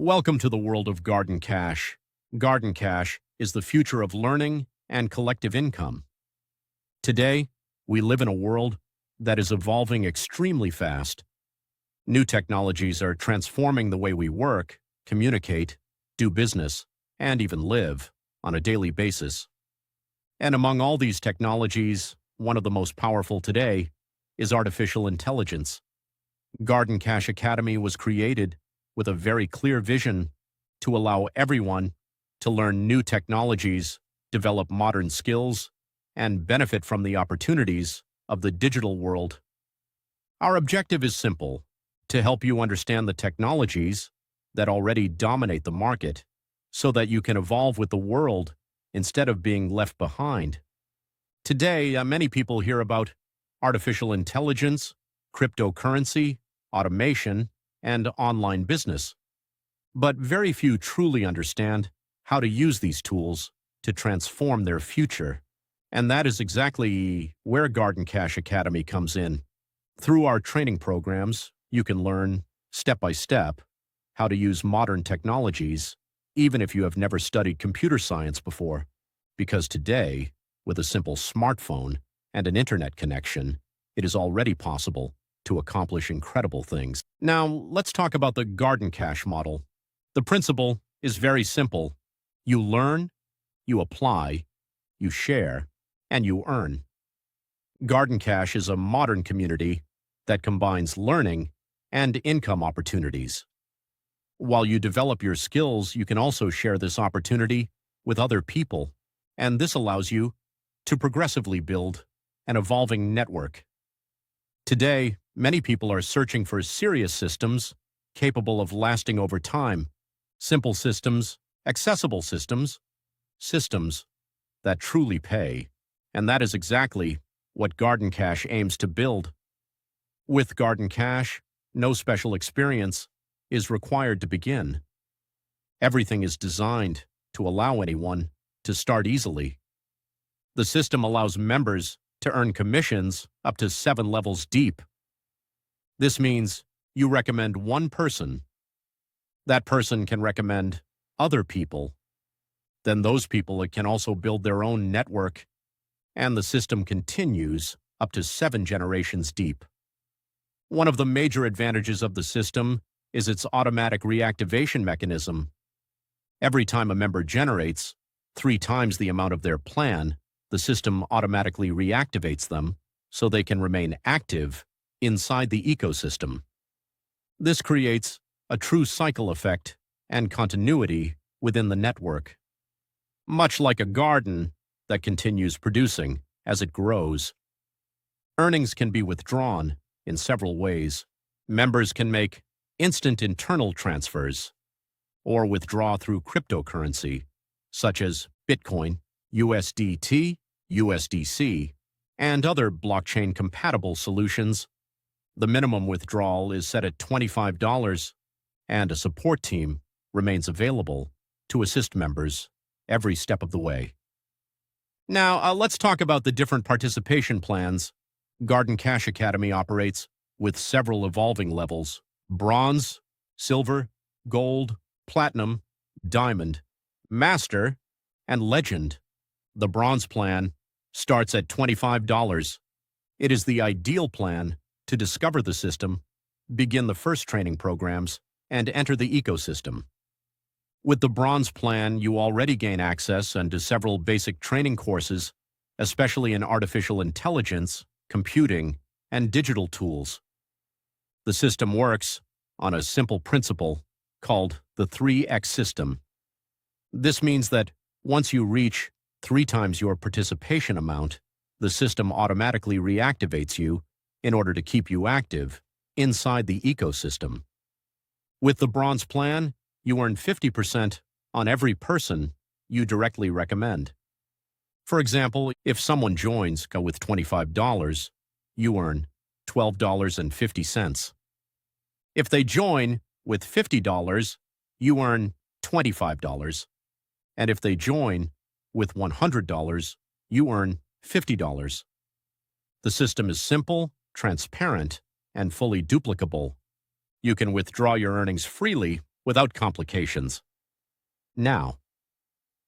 Welcome to the world of Garden Cash. Garden Cash is the future of learning and collective income. Today, we live in a world that is evolving extremely fast. New technologies are transforming the way we work, communicate, do business, and even live on a daily basis. And among all these technologies, one of the most powerful today is artificial intelligence. Garden Cash Academy was created with a very clear vision to allow everyone to learn new technologies, develop modern skills, and benefit from the opportunities of the digital world. Our objective is simple: to help you understand the technologies that already dominate the market so that you can evolve with the world instead of being left behind. Today, many people hear about artificial intelligence, cryptocurrency, automation, and online business. But very few truly understand how to use these tools to transform their future. And that is exactly where Garden Cash Academy comes in. Through our training programs, you can learn, step by step, how to use modern technologies, even if you have never studied computer science before. Because today, with a simple smartphone and an internet connection, it is already possible to accomplish incredible things. Now, let's talk about the Garden Cash model. The principle is very simple. You learn, you apply, you share, and you earn. Garden Cash is a modern community that combines learning and income opportunities. While you develop your skills, you can also share this opportunity with other people, and this allows you to progressively build an evolving network. Today, many people are searching for serious systems capable of lasting over time. Simple systems, accessible systems, systems that truly pay. And that is exactly what Garden Cash aims to build. With Garden Cash, no special experience is required to begin. Everything is designed to allow anyone to start easily. The system allows members to earn commissions up to 7 levels deep. This means you recommend one person. That person can recommend other people. Then those people can also build their own network, and the system continues up to 7 generations deep. One of the major advantages of the system is its automatic reactivation mechanism. Every time a member generates 3 times the amount of their plan, the system automatically reactivates them so they can remain active inside the ecosystem. This creates a true cycle effect and continuity within the network. Much like a garden that continues producing as it grows. Earnings can be withdrawn in several ways. Members can make instant internal transfers or withdraw through cryptocurrency, such as Bitcoin, USDT, USDC, and other blockchain-compatible solutions. The minimum withdrawal is set at $25, and a support team remains available to assist members every step of the way. Now, let's talk about the different participation plans. Garden Cash Academy operates with several evolving levels: bronze, silver, gold, platinum, diamond, master, and legend. The bronze plan starts at $25. It is the ideal plan to discover the system, begin the first training programs, and enter the ecosystem. With the bronze plan, you already gain access to several basic training courses, especially in artificial intelligence, computing, and digital tools. The system works on a simple principle called the 3x system. This means that once you reach 3 times your participation amount, the system automatically reactivates you in order to keep you active inside the ecosystem. With the bronze plan, you earn 50% on every person you directly recommend. For example, if someone joins with $25, you earn $12.50. If they join with $50, you earn $25. And if they join with $100, you earn $50. The system is simple, transparent, and fully duplicable. You can withdraw your earnings freely without complications. Now,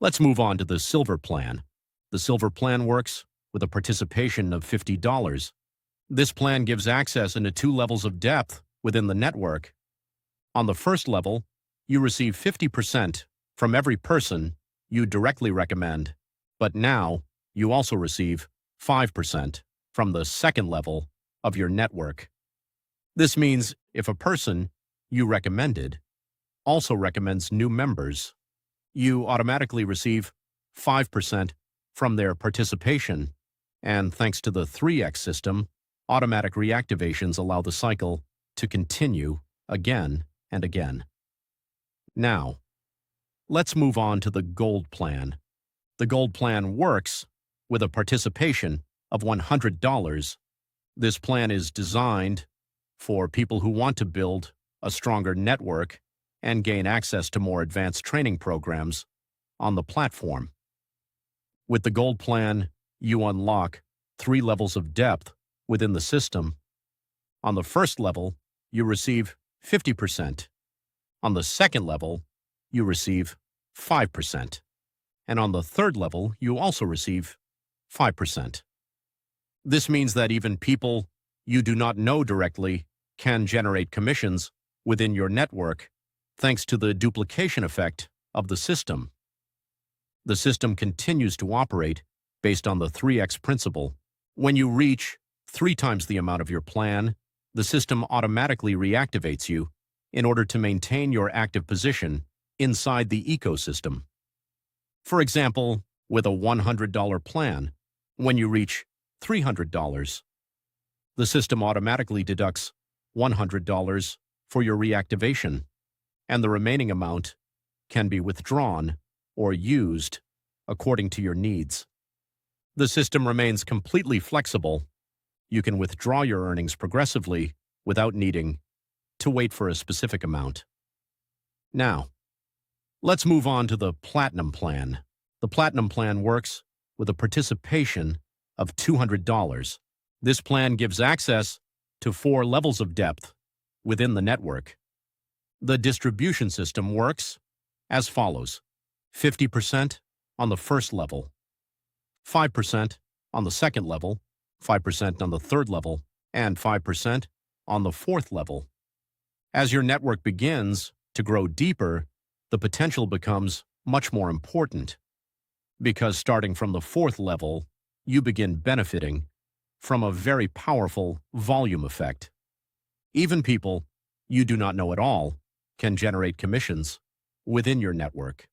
let's move on to the Silver plan. The Silver plan works with a participation of $50. This plan gives access into 2 levels of depth within the network. On the first level, you receive 50% from every person you directly recommend, but now you also receive 5% from the second level of your network. This means if a person you recommended also recommends new members, you automatically receive 5% from their participation, and thanks to the 3x system, automatic reactivations allow the cycle to continue again and again. Now, let's move on to the Gold plan. The Gold plan works with a participation of $100. This plan is designed for people who want to build a stronger network and gain access to more advanced training programs on the platform. With the Gold plan, you unlock 3 levels of depth within the system. On the first level, you receive 50%. On the second level, you receive 5%. And on the third level, you also receive 5%. This means that even people you do not know directly can generate commissions within your network thanks to the duplication effect of the system. The system continues to operate based on the 3x principle. When you reach 3 times the amount of your plan, the system automatically reactivates you in order to maintain your active position inside the ecosystem. For example, with a $100 plan, when you reach $300, the system automatically deducts $100 for your reactivation, and the remaining amount can be withdrawn or used according to your needs. The system remains completely flexible. You can withdraw your earnings progressively without needing to wait for a specific amount. Now, let's move on to the Platinum plan. The Platinum plan works with a participation of $200. This plan gives access to 4 levels of depth within the network. The distribution system works as follows: 50% on the first level, 5% on the second level, 5% on the third level, and 5% on the fourth level. As your network begins to grow deeper, the potential becomes much more important, because starting from the fourth level, you begin benefiting from a very powerful volume effect. Even people you do not know at all can generate commissions within your network.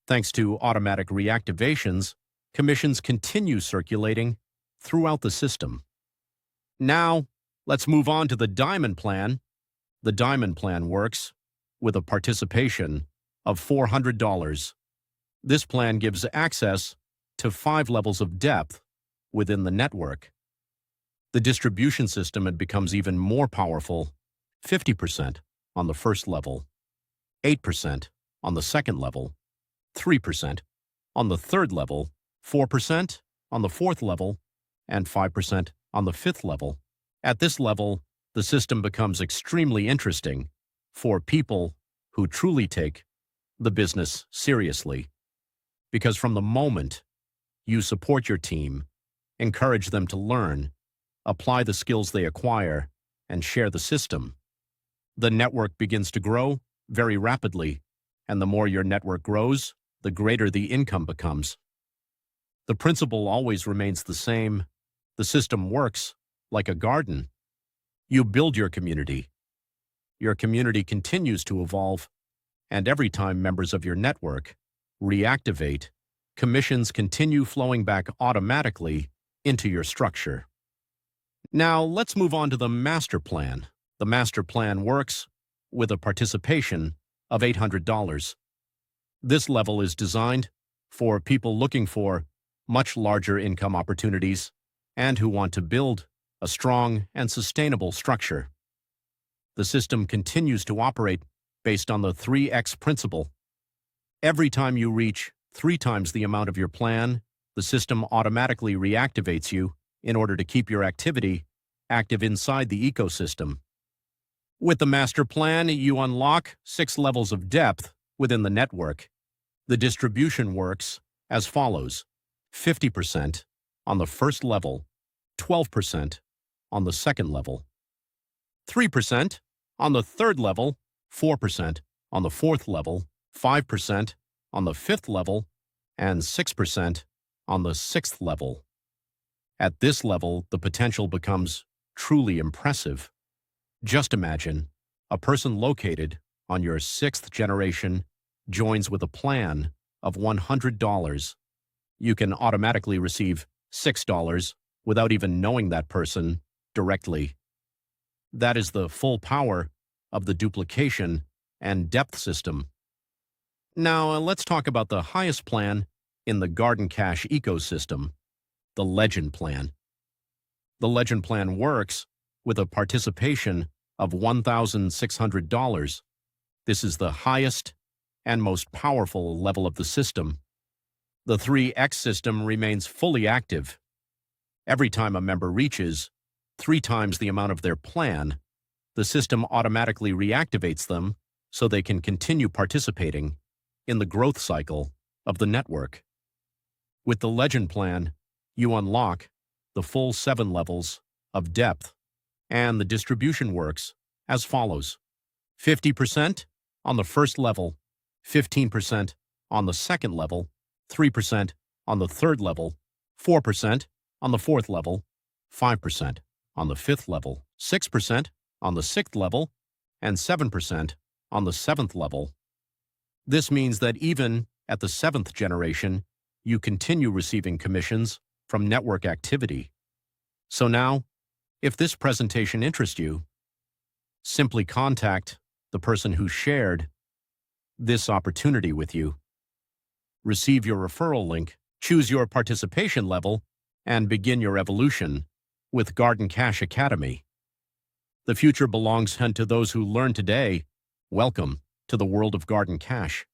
Thanks to automatic reactivations, commissions continue circulating throughout the system. Now, let's move on to the Diamond plan. The Diamond plan works with a participation of $400. This plan gives access to 5 levels of depth within the network. The distribution system becomes even more powerful: 50% on the first level, 8% on the second level, 3% on the third level, 4% on the fourth level, and 5% on the fifth level. At this level, the system becomes extremely interesting for people who truly take the business seriously, because from the moment you support your team, encourage them to learn, apply the skills they acquire, and share the system, the network begins to grow very rapidly, and the more your network grows, the greater the income becomes. The principle always remains the same. The system works like a garden. You build your community. Your community continues to evolve, and every time members of your network reactivate, commissions continue flowing back automatically into your structure. Now, let's move on to the Master plan. The Master plan works with a participation of $800. This level is designed for people looking for much larger income opportunities and who want to build a strong and sustainable structure. The system continues to operate based on the 3x principle. Every time you reach 3 times the amount of your plan, the system automatically reactivates you in order to keep your activity active inside the ecosystem. With the master plan, you unlock 6 levels of depth within the network. The distribution works as follows: 50% on the first level, 12% on the second level, 3% on the third level, 4% on the fourth level, 5% on the fifth level, and 6% on the sixth level. At this level, the potential becomes truly impressive. Just imagine a person located on your 6th generation joins with a plan of $100. You can automatically receive $6 without even knowing that person directly. That is the full power of the duplication and depth system. Now, let's talk about the highest plan in the Garden Cash ecosystem, the Legend Plan. The Legend Plan works with a participation of $1,600. This is the highest and most powerful level of the system. The 3x system remains fully active. Every time a member reaches 3 times the amount of their plan, the system automatically reactivates them so they can continue participating in the growth cycle of the network. With the Legend Plan, you unlock the full 7 levels of depth, and the distribution works as follows: 50% on the first level, 15% on the second level, 3% on the third level, 4% on the fourth level, 5% on the fifth level, 6% on the sixth level, and 7% on the seventh level. This means that even at the 7th generation, you continue receiving commissions from network activity. So now, if this presentation interests you, simply contact the person who shared this opportunity with you. Receive your referral link, choose your participation level, and begin your evolution with Garden Cash Academy. The future belongs to those who learn today. Welcome to the world of Garden Cash.